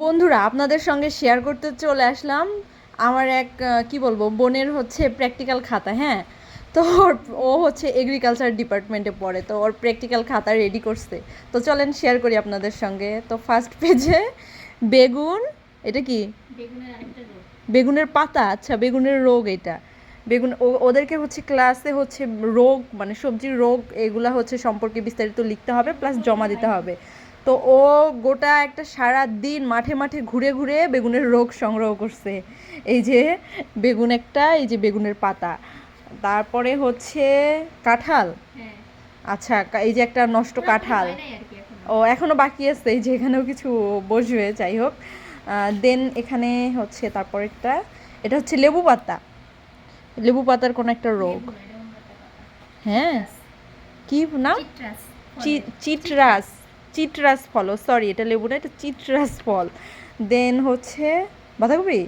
বন্ধুরা আপনাদের সঙ্গে শেয়ার করতে চলে আসলাম আমার এক কি বলবো বোনের হচ্ছে প্র্যাকটিক্যাল খাতা। হ্যাঁ, তো ও হচ্ছে এগ্রিকালচার ডিপার্টমেন্টে পড়ে, তো ওর প্র্যাকটিক্যাল খাতা রেডি করছে। তো চলেন শেয়ার করি আপনাদের সঙ্গে। তো ফার্স্ট পেজে বেগুন, এটা কি বেগুনের পাতা? আচ্ছা, বেগুনের রোগ এটা। বেগুন ওদেরকে হচ্ছে ক্লাসে হচ্ছে রোগ মানে সবজির রোগ এগুলা হচ্ছে সম্পর্কে বিস্তারিত লিখতে হবে, প্লাস জমা দিতে হবে। তো ও গোটা একটা সারা দিন মাঠে মাঠে ঘুরে ঘুরে বেগুনের রোগ সংগ্রহ করছে। এই যে বেগুন একটা, এই যে বেগুনের পাতা, তারপরে হচ্ছে কাঁঠাল। আচ্ছা, এই যে একটা নষ্ট কাঁঠাল, ও এখনো বাকি আছে, এই যে এখানেও কিছু বসবে, যাই হোক। দেন এখানে হচ্ছে তারপরেরটা, এটা হচ্ছে লেবু পাতা, লেবু পাতার কোনো একটা রোগ। হ্যাঁ, কি নাম? চিটরাস, চিটরাস ফল। সরি, এটা লেবু না, এটা চিটরাস ফল। দেন হচ্ছে বাঁধাকপি,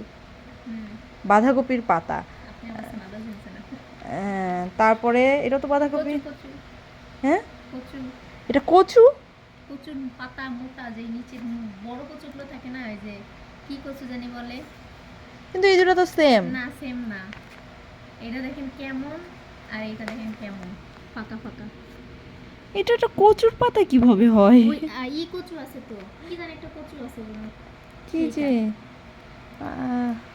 বাঁধাকপির পাতা। তারপরে এটা তো বাঁধাকপি। হ্যাঁ, এটা কচু। কচুর পাতা মোটা, যে নিচে বড় কচুগুলো থাকে না, ওই যে কি কচু জানি বলে। কিন্তু এই দুটো তো সেম না, সেম না। এটা দেখেন কেমন, আর এটা দেখেন কেমন ফাঁকা ফাঁকা। এটা একটা কচুর পাতা কিভাবে হয়? ওই ই কচু আছে তো, কি জানি একটা কচু আছে কি যে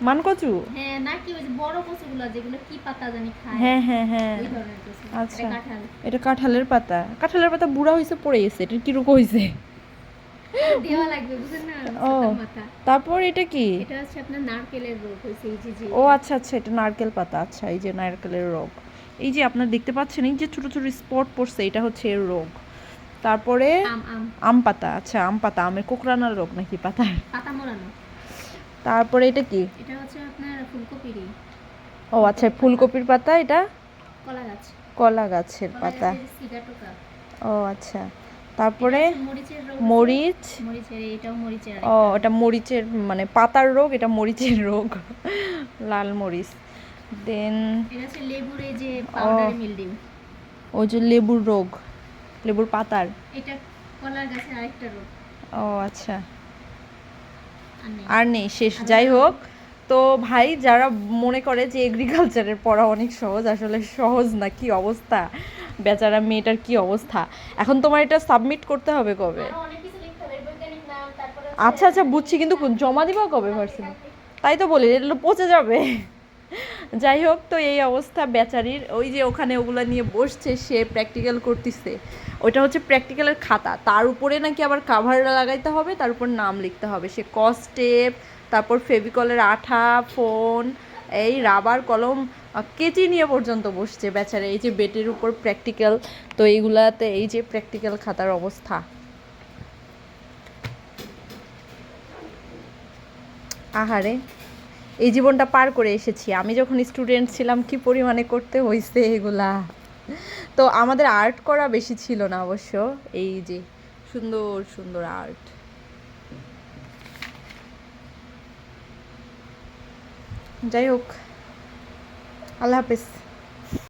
মানকচু? হ্যাঁ, নাকি ওই যে বড় কচুগুলো যেগুলো কি পাতা জানি খায়। হ্যাঁ হ্যাঁ হ্যাঁ, ওই ধরনের কচু। আচ্ছা, এটা কাঁঠাল। এটা কাঁঠালের পাতা। কাঁঠালের পাতা বুড়া হয়েছে, পড়ে গেছে, এটা কিরকম হয়েছে? দেওয়া লাগবে, বুঝেন না? ও, মাথা। তারপর এটা কি? এটা হচ্ছে আপনার নারকেলের রোগ হয়েছে, এই যে। ও আচ্ছা আচ্ছা, এটা নারকেল পাতা। আচ্ছা, এই যে নারকেলের রোগ, এই যে আপনারা দেখতে পাচ্ছেন এই যে ছোট ছোট স্পট পড়ছে, এটা হচ্ছে এর রোগ। তারপরে আম পাতা। আচ্ছা, আম পাতা, আমের কোকড়ানোর রোগ নাকি পাতার? পাতা মোড়ানো। তারপরে এটা কি? এটা হচ্ছে আপনার ফুলকপিরই। ও আচ্ছা, ফুলকপির পাতা। এটা কলা গাছ, কলা গাছের পাতা। ও আচ্ছা, তারপরে মরিচ। এটাও মরিচের। ও, এটা মরিচের মানে পাতার রোগ, এটা মরিচের রোগ, লাল মরিচ। দেন এটা হচ্ছে লেবুর, এই যে পাউডারি মিলডিউ, ওই যে লেবুর রোগ, লেবুর পাতার। এটা কলার গাছের আরেকটা রোগ। ও আচ্ছা, আর নেই, শেষ। যাই হোক, তো ভাই যারা মনে করে যে এগ্রিকালচারের পড়া অনেক সহজ, আসলে সহজ না। কি অবস্থা বেচারা মেয়েটার, কি অবস্থা! এখন তোমার এটা সাবমিট করতে হবে কবে? আচ্ছা আচ্ছা, বুঝছি, কিন্তু জমা দিবা কবে ভার্সিটি? তাই তো বলি, এগুলো পচে যাবে। যাই হোক, তো এই অবস্থা বেচারির। ওই যে ওখানে ওগুলো নিয়ে বসছে, সে প্র্যাকটিক্যাল করতেছে। ওইটা হচ্ছে প্র্যাকটিক্যালের খাতা, তার উপরে নাকি আবার কাভার লাগাইতে হবে, তার উপর নাম লিখতে হবে। সে কস্টেপ, তারপর ফেভিকলের আঠা, ফোন, এই রাবার কলম, কেচি নিয়ে পর্যন্ত বসছে বেচারা। এই যে বেটের উপর প্র্যাকটিক্যাল, তো এইগুলাতে এই যে প্র্যাকটিক্যাল খাতার অবস্থা। আহারে, এই জীবনটা পার করে এসেছি। আমি যখন স্টুডেন্ট ছিলাম কি পরিমাণে করতে হয়েছে এগুলা। তো আমাদের আর্ট করা বেশি ছিল না অবশ্য। এই যে সুন্দর সুন্দর আর্ট। যাই হোক, আল্লাহ হাফেজ।